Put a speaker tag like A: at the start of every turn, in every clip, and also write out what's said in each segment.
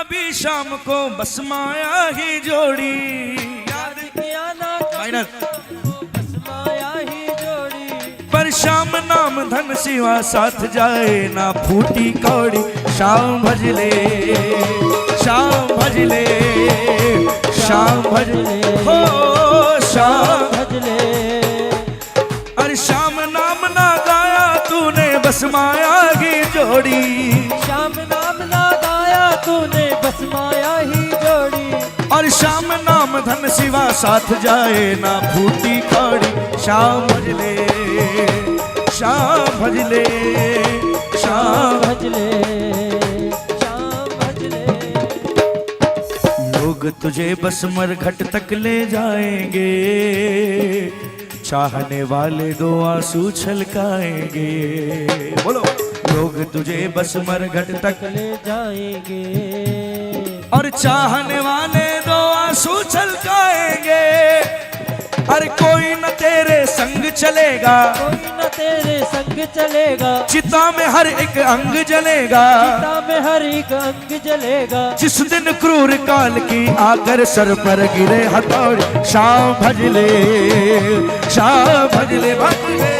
A: कभी शाम को बस माया ही जोड़ी,
B: याद किया ना कभी बस माया ही जोड़ी।
A: पर शाम नाम धन सिवा साथ जाए ना फूटी कौड़ी। शाम भजले शाम भजले शाम भजले हो शाम
B: भजले।
A: अरे शाम नाम ना गाया तूने बस माया ही जोड़ी।
B: शाम नाम ना गाया तूने बस माया ही जोड़ी।
A: और शाम नाम धन सिवा साथ जाए ना फूटी कौड़ी। शाम भजले शाम भजले शाम
B: भजले शाम भजले।
A: लोग तुझे बस मरघट तक ले जाएंगे, चाहने वाले दो आंसू छलकाएंगे। बोलो लोग तुझे बस मरघट तक
B: ले जाएंगे
A: और चाहने वाले दो आंसू छलकाएंगे। अरे कोई न तेरे संग चलेगा,
B: कोई न तेरे संग चलेगा।
A: चिता में हर एक अंग जलेगा,
B: चिता में हर एक अंग जलेगा।
A: जिस दिन क्रूर काल की आकर सर पर गिरे हथौड़ी। शाम भजले शाम भजले भजले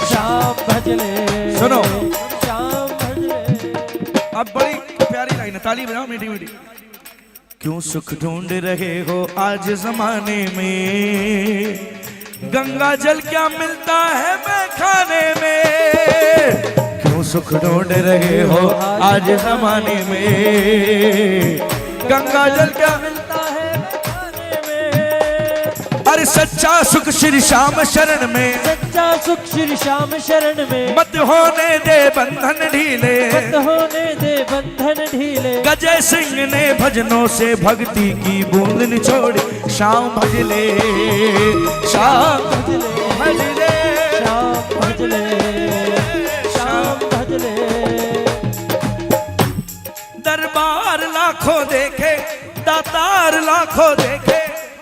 B: शाम भजले।
A: सुनो
B: शाम भजले।
A: अब बड़ी प्यारी लाइन है, ताली बजाओ मीठी मीठी। क्यों सुख ढूंढ रहे हो आज जमाने में, गंगा जल क्या मिलता है मैं खाने में। क्यों सुख ढूंढ रहे हो आज जमाने में, गंगा जल क्या
B: मिलता है मैं खाने में।
A: अरे सच्चा सुख श्री श्याम शरण में,
B: सच्चा सुख श्री श्याम शरण में।
A: मत होने दे बंधन ढीले,
B: मत होने दे बंधन ढीले।
A: गजय सिंह ने भजनों से भक्ति की बूंद निचोड़ी। शाम भजले शाम भजले
B: शाम भजले शाम भजले।
A: दरबार लाखों देखे दातार लाखों देखे,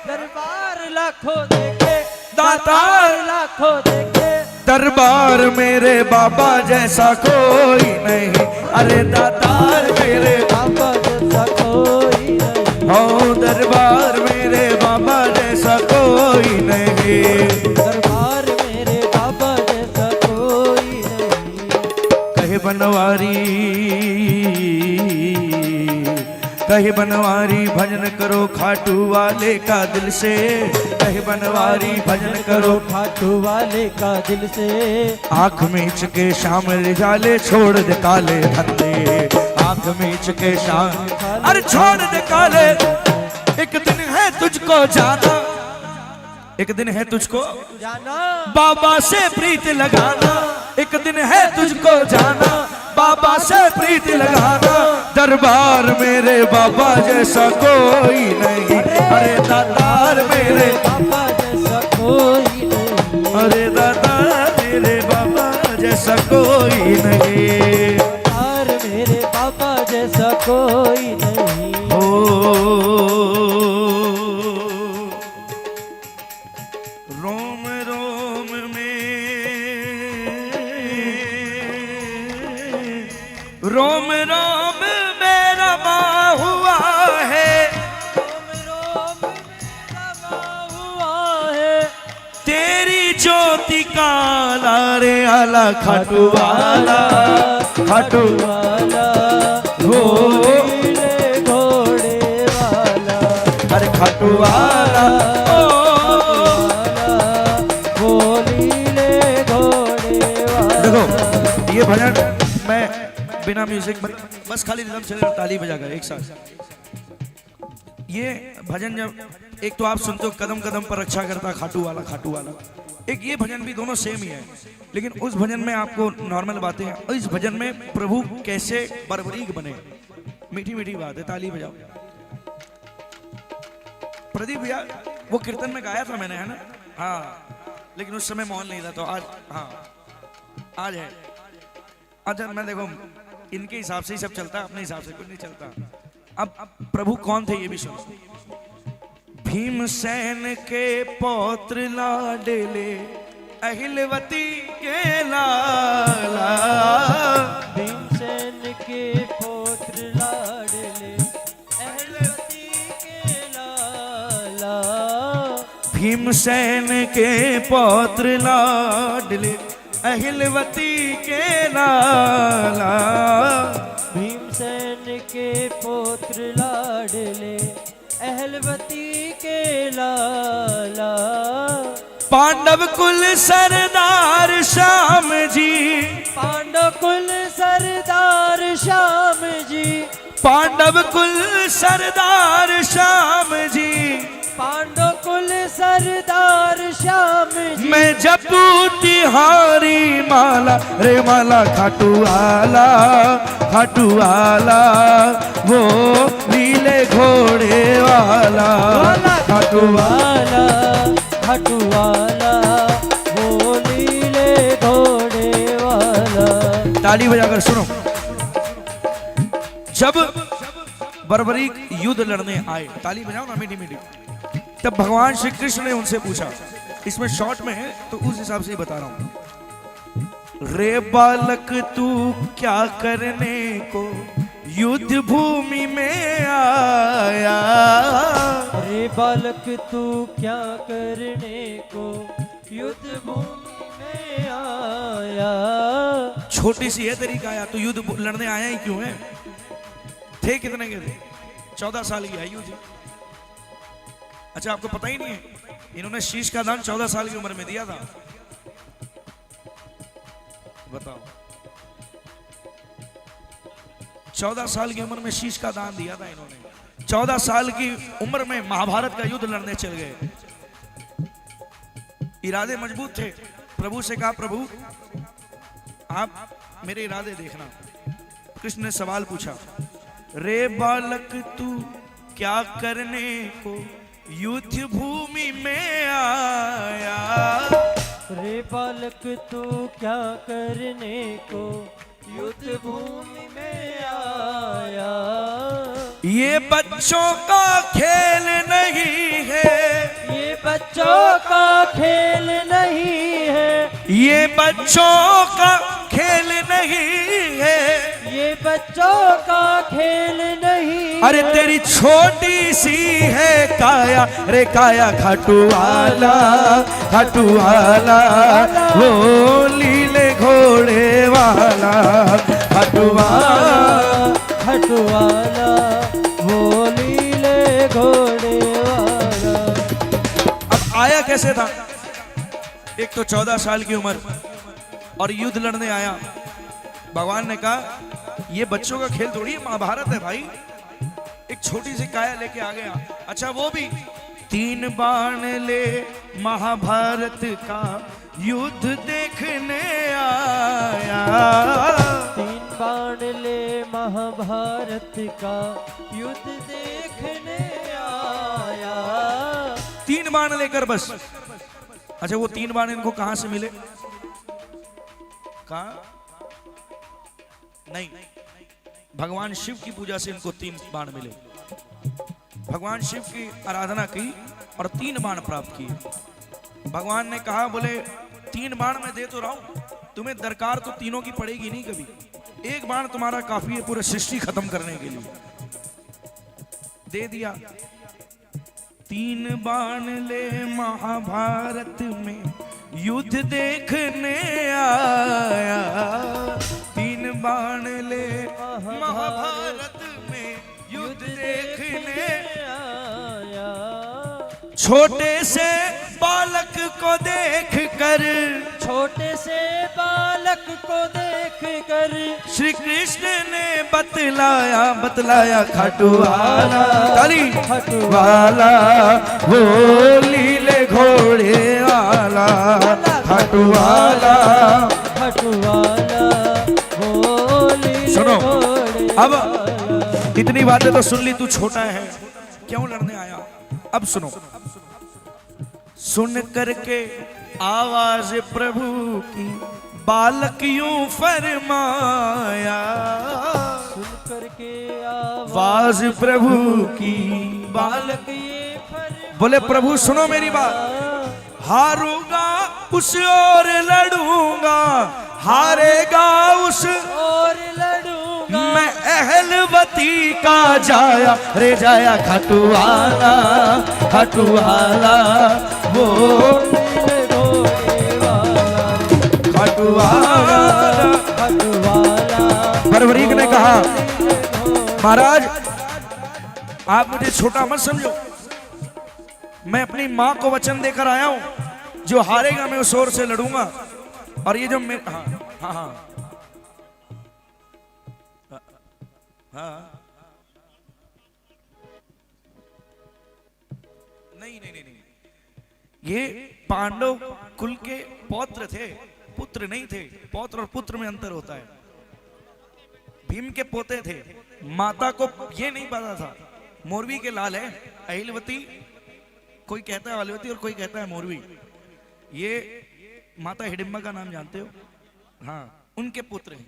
B: दरबार लाखों देखे
A: दातार
B: लाखों देखे।
A: दरबार मेरे बाबा जैसा कोई नहीं। अरे दातार मेरे
B: बाबा जैसा कोई नहीं।
A: हो दरबार मेरे बाबा जैसा कोई नहीं।
B: दरबार मेरे बाबा जैसा कोई नहीं।
A: कहे बनवारी कहे बनवारी भजन करो खाटू वाले का दिल से। कहे बनवारी भजन करो
B: खाटू वाले का दिल से।
A: आंख मीच के शाम रिजाले छोड़ दे काले धंधे। आंख मीच के शाम अरे छोड़ दे काले। एक दिन है तुझको जाना, एक दिन है तुझको
B: जाना।
A: बाबा से प्रीत लगाना। एक दिन है तुझको जाना, बाबा से प्रीत लगाना। दरबार मेरे बाबा जैसा कोई नहीं। अरे दातार मेरे
B: बाबा जैसा कोई नहीं।
A: अरे दातार मेरे बाबा जैसा कोई नहीं।
B: और मेरे बाबा जैसा कोई नहीं।
A: रोम रोम में रोम रोम में रमा हुआ है।
B: रोम रोम में रमा हुआ है।
A: तेरी ज्योति का लारे आला खाटू वाला खाटू
B: वाला
A: घोड़े
B: घोड़े वाला।
A: अरे खाटू वाला देखो ये भजन मैं बिना म्यूजिक बस खाली रिदम से ताली बजाकर एक साथ। ये भजन जब एक तो आप सुनते हो कदम कदम पर रक्षा करता खाटू वाला खाटू वाला, एक ये भजन भी दोनों सेम ही है। लेकिन उस भजन में आपको नॉर्मल बातें हैं और इस भजन में प्रभु कैसे बरबरीक बने, मीठी मीठी बात है। ताली बजाओ। प्रदीप भैया वो कीर्तन में गाया था मैंने, है ना? हाँ, लेकिन उस समय मौन नहीं था तो आज हाँ आज है। अच्छा मैं देखो इनके हिसाब से ही सब चलता है, अपने हिसाब से कुछ नहीं चलता। अब प्रभु कौन थे ये भी सुनो। भीमसेन के पौत्र लाडले अहिलवती के लाला।
B: भीमसेन के पौत्र लाडले
A: भीमसेन के पौत्र लाडले अहिलवती के लाला।
B: भीमसेन के पुत्र लाडले अहलवती के लाला।
A: पांडव कुल सरदार श्याम जी,
B: पांडव कुल सरदार श्याम जी,
A: पांडव कुल सरदार श्याम जी,
B: पांडव कुल सरदार श्याम जी।
A: मैं जपू तिहारी माला रे माला, खाटू आला वो नीले घोड़े वाला। खाटू
B: वाला खाटू वाला वो नीले घोड़े वाला।
A: ताली बजाकर सुनो। जब बर्बरीक युद्ध लड़ने आए, ताली बजाओ ना मीठी मीठी, तब भगवान श्री कृष्ण ने उनसे पूछा, इसमें शॉर्ट में है तो उस हिसाब से ही बता रहा हूं। रे बालक तू क्या करने को युद्ध भूमि में आया।
B: रे बालक तू क्या करने को युद्ध भूमि में आया।
A: छोटी सी है तेरी काया, तू युद्ध लड़ने आया ही क्यों है। थे कितने के थे? 14 साल की आयु थी। अच्छा आपको पता ही नहीं है, इन्होंने शीश का दान 14 साल की उम्र में दिया था। बताओ, 14 साल की उम्र में शीश का दान दिया था इन्होंने। 14 साल की उम्र में महाभारत का युद्ध लड़ने चल गए। इरादे मजबूत थे। प्रभु से कहा, प्रभु आप मेरे इरादे देखना। कृष्ण ने सवाल पूछा, रे बालक तू क्या करने को युद्ध भूमि में आया।
B: रे बालक तू क्या करने को युद्ध भूमि में आया।
A: ये बच्चों का खेल नहीं है,
B: ये बच्चों का खेल नहीं है,
A: ये बच्चों का खेल नहीं है,
B: ये बच्चों का खेल नहीं।
A: अरे तेरी छोटी सी है काया रे काया, खाटू वाला वो लीले घोड़े वाला। खाटू
B: वाला वो नीले घोड़े वाला।
A: अब आया कैसे था? एक तो 14 साल की उम्र और युद्ध लड़ने आया। भगवान ने कहा ये बच्चों का खेल थोड़ी है, महाभारत है भाई। एक छोटी सी काया लेके आ गया। अच्छा वो भी 3 बाण ले महाभारत का युद्ध देखने आया।
B: 3 बाण ले महाभारत का युद्ध देखने आया।
A: 3 बाण लेकर बस। अच्छा वो 3 बाण इनको कहां से मिले? कहां? नहीं, भगवान शिव की पूजा से इनको 3 बाण मिले। भगवान शिव की आराधना की और 3 बाण प्राप्त किए। भगवान ने कहा, बोले 3 बाण मैं दे तो रहा हूं, तुम्हें दरकार तो तीनों की पड़ेगी नहीं कभी। 1 बाण तुम्हारा काफी है पूरा सृष्टि खत्म करने के लिए। दे दिया। 3 बाण ले महाभारत में युद्ध देखने आया। 3 बाण ले महाभारत में युद्ध देखने
B: आया।
A: छोटे से बालक को देख कर,
B: छोटे से बालक को देख कर
A: श्री कृष्ण ने बतलाया खाटू वाला। ताली।
B: खाटू
A: वाला वो लीले घोड़े वाला। खाटू वाला
B: वो नीले
A: सुनो,
B: घोड़े
A: अब
B: वाला।
A: इतनी बातें तो सुन ली, तू छोटा है क्यों लड़ने आया। अब सुनो, सुन करके आवाज प्रभु की बालक यूं फरमाया।
B: सुन करके
A: आवाज प्रभु की बालक
B: ये
A: बोले, प्रभु सुनो मेरी बात। हारूंगा उस और लड़ूंगा, हारेगा उस
B: और लड़ूंगा
A: मैं अहलवती का जाया रे जाया। खाटू वाला वो
B: नीले घोड़े वाला
A: खाटू वाला।
B: खाटू वाला
A: बरबरीक ने कहा
B: नीले घोड़े
A: महाराज आप मुझे छोटा मत समझो, मैं अपनी माँ को वचन देकर आया हूं, जो हारेगा मैं उस ओर से लड़ूंगा। और ये जो मेरे हाँ हाँ हाँ हाँ नहीं नहीं नहीं नहीं, ये पांडव कुल के पौत्र थे, पुत्र नहीं थे। पौत्र और पुत्र में अंतर होता है। भीम के पोते थे, माता को ये नहीं पता था। मोरवी के लाल है अहिलवती, कोई कहता है अहिलवती और कोई कहता है मोरवी। ये माता हिडिंबा का नाम जानते हो? हाँ, उनके पुत्र हैं।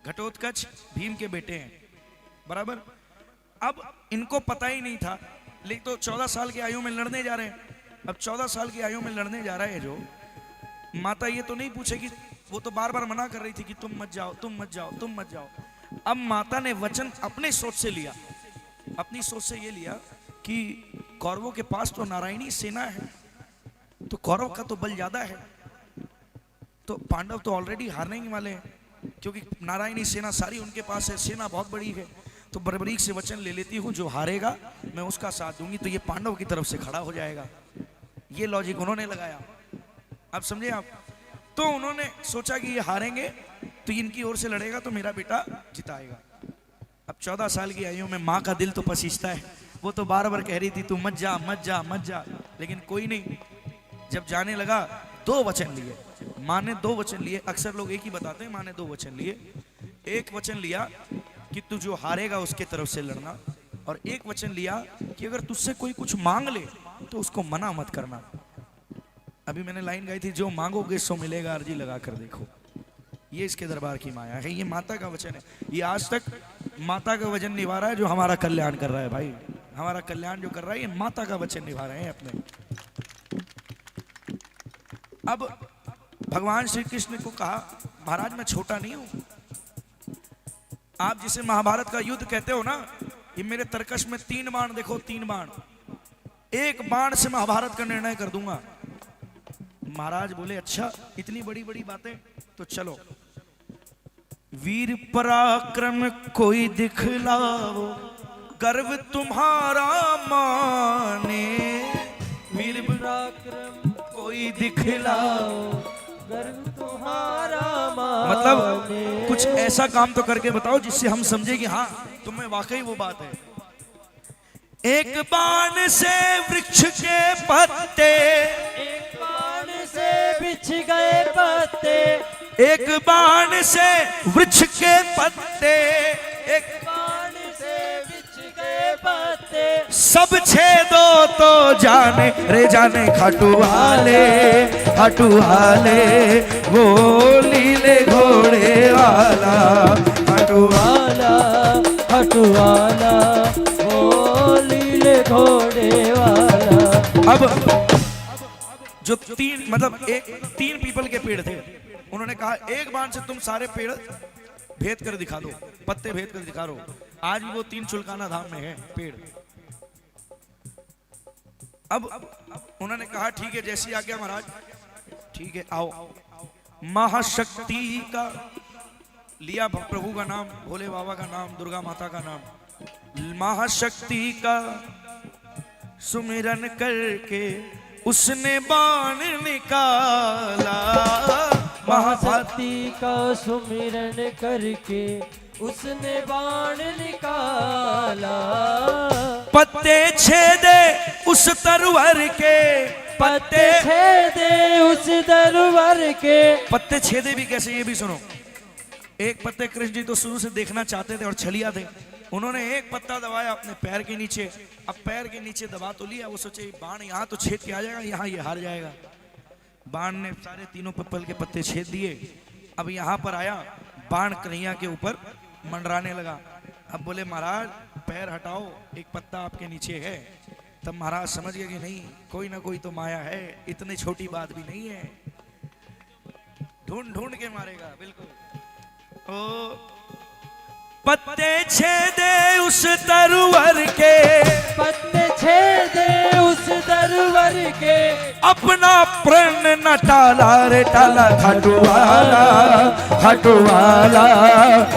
A: घटोत्कच भीम के बेटे हैं, बराबर। अब इनको पता ही नहीं था, लेकिन तो 14 साल की आयु में लड़ने जा रहे हैं। अब 14 साल की आयु में लड़ने जा रहे हैं जो, माता ये तो नहीं पूछेगी, वो तो बार बार मना कर रही थी कि तुम मत जाओ, तुम मत जाओ, तुम मत जाओ। अब माता ने वचन अपने सोच से लिया, अपनी सोच से ये लिया कि कौरवों के पास तो नारायणी सेना है, तो कौरव का तो बल ज्यादा है, तो पांडव तो ऑलरेडी हारने ही वाले हैं, क्योंकि नारायणी सेना सारी उनके पास है, सेना बहुत बड़ी है। तो बर्बरीक से वचन ले लेती हूँ, जो हारेगा मैं उसका साथ दूंगी, तो ये पांडव की तरफ से खड़ा हो जाएगा। ये लॉजिक उन्होंने लगाया। अब समझे आप? तो उन्होंने सोचा कि ये हारेंगे तो इनकी ओर से लड़ेगा तो मेरा बेटा जिताएगा। अब 14 साल की आयु में माँ का दिल तो पसीजता है, वो तो बार बार कह रही थी तू मत जा मत जा मत जा, लेकिन कोई नहीं। जब जाने लगा 2 वचन लिए माँ ने, 2 वचन लिए। अक्सर लोग एक ही बताते हैं, माँ ने 2 वचन लिए। एक वचन लिया कि तू जो हारेगा उसके तरफ से लड़ना, और एक वचन लिया कि अगर तुझसे कोई कुछ मांग ले तो उसको मना मत करना। अभी मैंने लाइन गाई थी, जो मांगोगे सो मिलेगा, अर्जी लगा कर देखो। ये इसके दरबार की माया है, ये माता का वचन है। ये आज तक माता का वचन निभा रहा है, जो हमारा कल्याण कर रहा है भाई। हमारा कल्याण जो कर रहा है, ये माता का वचन निभा रहे हैं अपने। अब भगवान श्री कृष्ण को कहा, महाराज मैं छोटा नहीं हूं। आप जिसे महाभारत का युद्ध कहते हो ना, ये मेरे तरकश में 3 बाण देखो, 3 बाण, एक बाण से महाभारत का निर्णय कर दूंगा। महाराज बोले अच्छा इतनी बड़ी बड़ी बातें, तो चलो। वीर पराक्रम कोई दिखलाओ, गर्व तुम्हारा माने। वीर
B: पराक्रम
A: कोई दिखलाओ,
B: गर्व तुम्हारा माने।
A: मतलब कुछ ऐसा काम तो करके बताओ जिससे हम समझे कि हाँ तुम्हें वाकई वो बात है। एक बाण से वृक्ष के पत्ते,
B: एक बाण से बिछ गए पत्ते,
A: एक बाण से वृक्ष के पत्ते, एक
B: बाण से बिछ गए पत्ते,
A: सब छेदो तो जाने रे जाने खाटू वाले, खाटू वाले वो नीले घोड़े वाला, खाटू
B: वाला खाटू वाला वो नीले घोड़े वाला।
A: अब जो 3 मतलब 3 पीपल के पेड़ थे, उन्होंने कहा एक बाण से तुम सारे पेड़ भेद कर दिखा दो, पत्ते भेद कर दिखा दो। आज भी वो 3 चुलकाना धाम में है पेड़। अब उन्होंने कहा ठीक है जैसी आज्ञा महाराज, ठीक है आओ। महाशक्ति का लिया, प्रभु का नाम, भोले बाबा का नाम, दुर्गा माता का नाम। महाशक्ति का सुमिरन करके उसने बाण निकाला,
B: महाशक्ति का सुमिरन करके उसने बाण निकाला।
A: पत्ते छेदे उस तरवर के,
B: पत्ते छेदे उस तरवर के।
A: पत्ते छेदे भी कैसे, ये भी सुनो। एक पत्ते कृष्ण जी तो शुरू से देखना चाहते थे और छलिया थे। उन्होंने एक पत्ता दबाया अपने पैर के नीचे। अब पैर के नीचे दबा तो लिया, वो सोचे बाण यहाँ तो छेद के आ जाएगा, यहाँ ये हार जाएगा। बाण ने सारे 3 पीपल के पत्ते छेद दिए। अब यहाँ पर आया, बाण कन्हैया के ऊपर मंडराने लगा। अब बोले महाराज पैर हटाओ, एक पत्ता आपके नीचे है। तब महाराज समझ गए कि नहीं, कोई ना कोई तो माया है, इतनी छोटी बात भी नहीं है, ढूंढ ढूंढ के मारेगा। बिल्कुल ओ पत्ते छेदे उस तरवर के,
B: पत्ते छेदे उस तरवर के।
A: अपना प्रण न टाला रे टाला खाटू वाला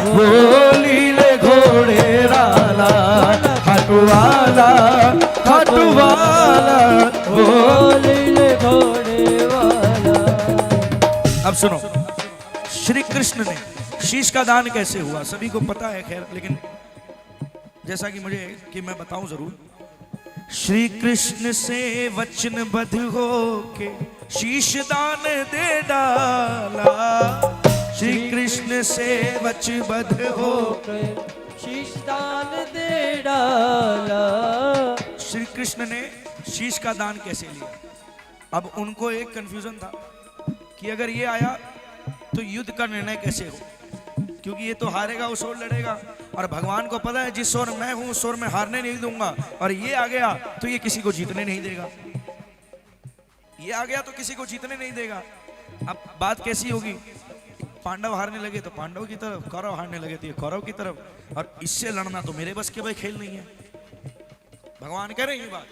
A: बोली ले घोड़े राला खाटू वाला
B: बोली ले घोड़े वाला।
A: अब सुनो, श्री कृष्ण ने शीश का दान कैसे हुआ सभी को पता है, खैर, लेकिन जैसा कि मुझे कि मैं बताऊं जरूर। श्री कृष्ण से वचनबद्ध हो के शीश दान दे डाला, श्री कृष्ण से वचनबद्ध हो के
B: शीश दान दे डाला।
A: श्री कृष्ण ने शीश का दान कैसे लिया? अब उनको एक कंफ्यूजन था कि अगर ये आया तो युद्ध का निर्णय कैसे हो, क्योंकि ये तो हारेगा उस ओर लड़ेगा, और भगवान को पता है जिस ओर मैं हूं उस ओर मैं हारने नहीं दूंगा, और ये आ गया तो ये किसी को जीतने नहीं देगा, ये आ गया तो किसी को जीतने नहीं देगा। अब बात कैसी होगी? पांडव हारने लगे तो पांडव की तरफ, कौरव हारने लगे तो ये कौरव की तरफ, और इससे लड़ना तो मेरे बस के भाई खेल नहीं है। भगवान कह रहे हैं ये बात।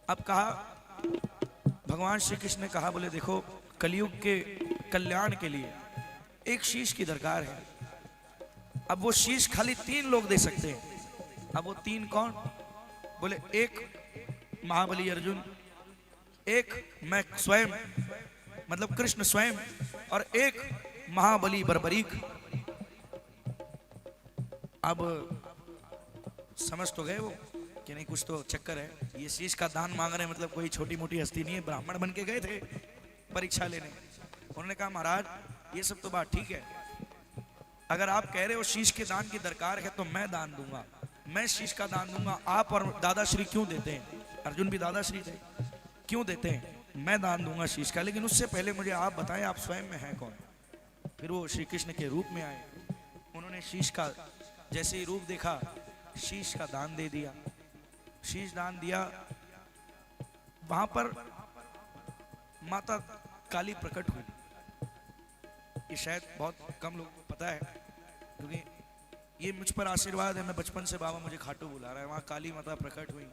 A: अब कहा, भगवान श्री कृष्ण ने कहा, बोले देखो कलयुग के कल्याण के लिए एक शीश की दरकार है। अब वो शीश खाली 3 लोग दे सकते हैं। अब वो 3 कौन? बोले एक महाबली अर्जुन, एक मैं स्वयं मतलब कृष्ण स्वयं, और एक महाबली बर्बरीक। अब समझ तो गए वो कि नहीं कुछ तो चक्कर है, ये शीश का दान मांग रहे हैं, मतलब कोई छोटी मोटी हस्ती नहीं है, ब्राह्मण बन के गए थे परीक्षा लेने। उन्होंने कहा महाराज ये सब तो बात ठीक है, अगर आप कह रहे हो शीश के दान की दरकार है तो मैं दान दूंगा, मैं शीश का दान दूंगा। आप और दादाश्री क्यों देते हैं? अर्जुन भी दादाश्री थे, क्यों देते हैं? मैं दान दूंगा शीश का, लेकिन उससे पहले मुझे आप बताएं आप स्वयं में हैं कौन? फिर वो श्री कृष्ण के रूप में आए, उन्होंने शीश का जैसे ही रूप देखा, शीश का दान दे दिया। शीश दान दिया, वहां पर माता काली प्रकट हुई। ये शायद बहुत कम लोगों को पता है, क्योंकि ये मुझ पर आशीर्वाद है, मैं बचपन से बाबा मुझे खाटू बुला रहा है। वहां काली माता प्रकट हुई,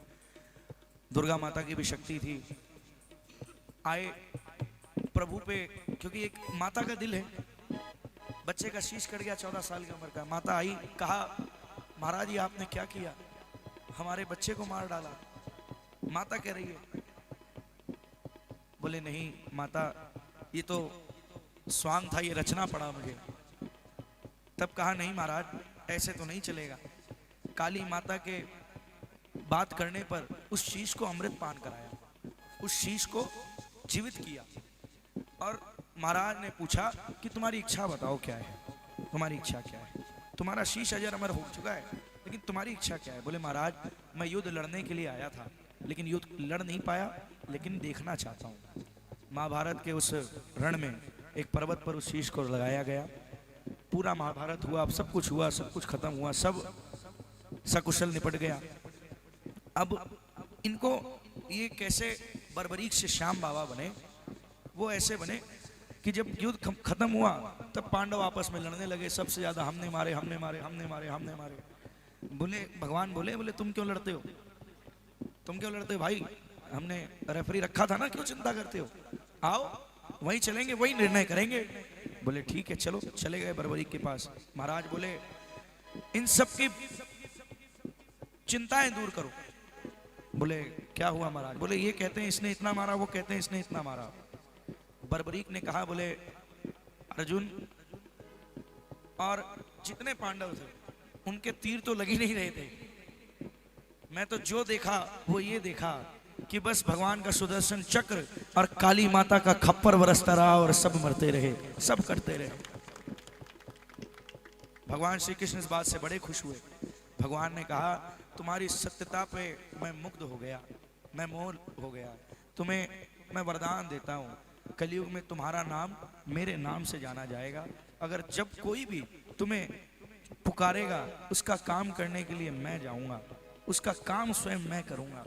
A: दुर्गा माता की भी शक्ति थी। आए प्रभु पे, क्योंकि एक माता का दिल है। बच्चे का शीश कट गया 14 साल की उम्र का, माता आई, कहा महाराज ये आपने क्या किया, हमारे बच्चे को मार डाला। माता कह रही है, बोले नहीं माता ये तो स्वांग था, ये रचना पड़ा मुझे। तब कहा नहीं महाराज ऐसे तो नहीं चलेगा। काली माता के बात करने पर उस शीश को अमृत पान कराया, उस शीश को जीवित किया, और महाराज ने पूछा कि तुम्हारी इच्छा बताओ क्या है, तुम्हारी इच्छा क्या है? तुम्हारा शीश अजर अमर हो चुका है, लेकिन तुम्हारी इच्छा क्या है? बोले महाराज मैं युद्ध लड़ने के लिए आया था, लेकिन युद्ध लड़ नहीं पाया, लेकिन देखना चाहता हूँ। महाभारत के उस रण में एक पर्वत पर उस शीश को लगाया गया, पूरा महाभारत हुआ, अब सब कुछ हुआ, सब कुछ खत्म हुआ, सब सकुशल निपट गया। अब इनको ये कैसे बर्बरीक से श्याम बाबा बने? वो ऐसे बने कि जब युद्ध खत्म हुआ तब पांडव आपस में लड़ने लगे, सबसे ज्यादा हमने मारे, हमने मारे, हमने मारे, हमने मारे। बोले भगवान बोले तुम क्यों लड़ते हो, तुम क्यों लड़ते हो भाई? हमने रेफरी रखा था ना, क्यों चिंता करते हो? आओ वहीं चलेंगे, वहीं निर्णय करेंगे। बोले ठीक है चलो। चले गए बर्बरीक के पास। महाराज बोले इन सब की चिंताएं दूर करो। बोले क्या हुआ महाराज? बोले ये कहते हैं इसने इतना मारा, वो कहते हैं इसने इतना मारा। बर्बरीक ने कहा बोले अर्जुन और जितने पांडव थे उनके तीर तो लग ही नहीं रहे थे, मैं तो जो देखा वो ये देखा कि बस भगवान का सुदर्शन चक्र और काली माता का खप्पर बरसता रहा और सब मरते रहे, सब कटते रहे। भगवान श्री कृष्ण इस बात से बड़े खुश हुए। भगवान ने कहा तुम्हारी सत्यता पे मैं मुग्ध हो गया, मैं मोह हो गया, तुम्हें मैं वरदान देता हूँ, कलयुग में तुम्हारा नाम मेरे नाम से जाना जाएगा। अगर जब कोई भी तुम्हें पुकारेगा उसका काम करने के लिए मैं जाऊंगा, उसका काम स्वयं मैं करूंगा।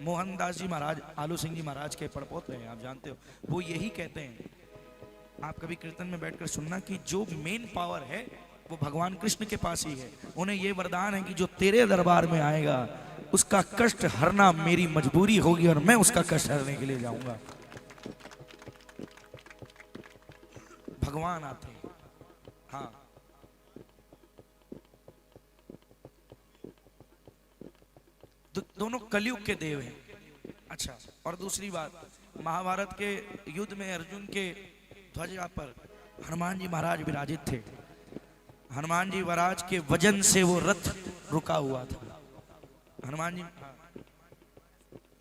A: मोहनदास जी महाराज, आलू सिंह जी महाराज के पड़पोते हैं, आप जानते हो, वो यही कहते हैं, आप कभी कीर्तन में बैठकर सुनना, कि जो मेन पावर है वो भगवान कृष्ण के पास ही है। उन्हें ये वरदान है कि जो तेरे दरबार में आएगा उसका कष्ट हरना मेरी मजबूरी होगी और मैं उसका कष्ट हरने के लिए जाऊंगा। भगवान आते हैं। हाँ, दोनों कलयुग के देव हैं। अच्छा, और दूसरी बात, महाभारत के युद्ध में अर्जुन के ध्वजा पर हनुमान जी महाराज विराजित थे। हनुमान जी महाराज के वजन से वो रथ रुका हुआ था। हनुमान जी,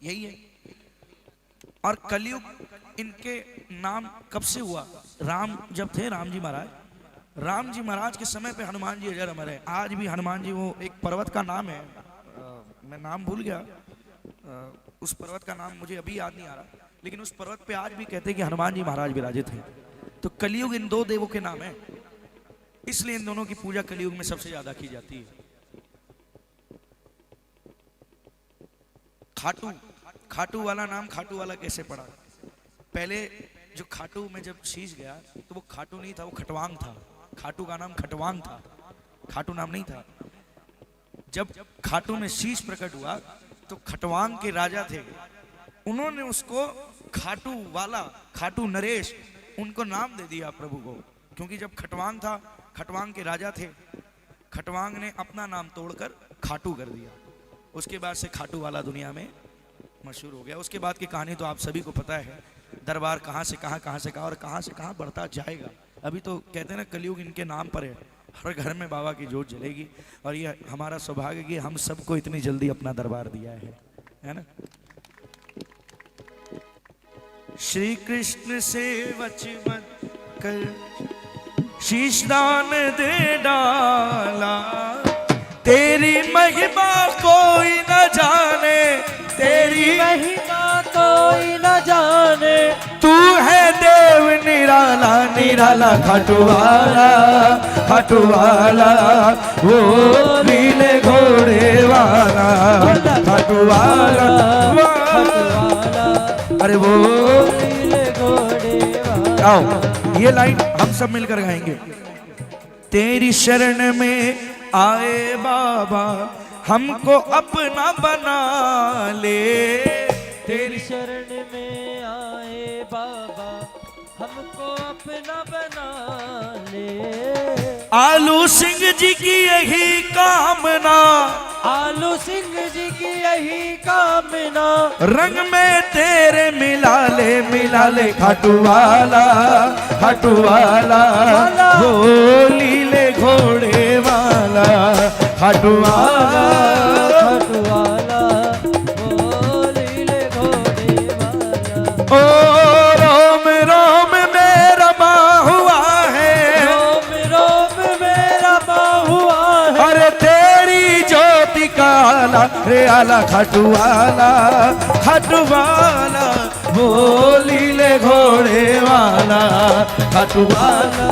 A: यही है। और कलयुग इनके नाम कब से हुआ? राम जब थे, राम जी महाराज के समय पे हनुमान जी अजर अमर है। आज भी हनुमान जी, वो एक पर्वत का नाम है, मैं नाम भूल गया, उस पर्वत का नाम मुझे अभी याद नहीं आ रहा, लेकिन उस पर्वत पे आज भी कहते हैं कि हनुमान जी महाराज विराजित हैं। तो कलयुग इन दो देवों के नाम है, इसलिए इन दोनों की पूजा कलयुग में सबसे ज्यादा की जाती है। खाटू वाला नाम खाटू वाला कैसे पड़ा? पहले जो खाटू में जब शीश गया तो वो खाटू नहीं था, वो खटवांग था। खाटू का नाम खटवांग था, खाटू नाम नहीं था। जब खाटू में शीश प्रकट हुआ तो खटवांग के राजा थे, उन्होंने उसको खाटू वाला, खाटू नरेश, उनको नाम दे दिया प्रभु को। क्योंकि जब खटवांग था, खटवांग के राजा थे, खटवांग ने अपना नाम तोड़कर खाटू कर दिया। उसके बाद से खाटू वाला दुनिया में मशहूर हो गया। उसके बाद की कहानी तो आप सभी को पता है। दरबार कहाँ से कहाँ और कहाँ से कहाँ बढ़ता जाएगा। अभी तो कहते हैं ना, कलयुग इनके नाम पर है। हर घर में बाबा की जोत जलेगी। और ये हमारा सौभाग्य कि हम सबको इतनी जल्दी अपना दरबार दिया है ना। श्री कृष्ण से वचन कर शीशदान दे डाला, तेरी महिमा कोई न जाने, तेरी
B: महिमा कोई न जाने,
A: तू है देव निराला निराला, खाटू वाला वो नीले घोड़े वाला, खाटू वाला, अरे वो
B: नीले घोड़े वाला।
A: आओ ये लाइन हम सब मिलकर गाएंगे। तेरी शरण में आए बाबा, हमको अपना बना ले,
B: तेरी शरण में आए बाबा, हमको अपना बना ले।
A: आलू सिंह जी की यही कामना,
B: आलू सिंह जी की यही कामना,
A: रंग में तेरे मिला ले, खाटू वाला वो नीले घोड़े वाला, खाटू वाला
B: वो नीले घोड़े वाला।
A: ओ रोम रोम मेरा हुआ है,
B: रोम रोम मेरा हुआ है,
A: अरे तेरी ज्योति का आला रे आला, खाटू वाला वो नीले घोड़े वाला, खाटू वाला।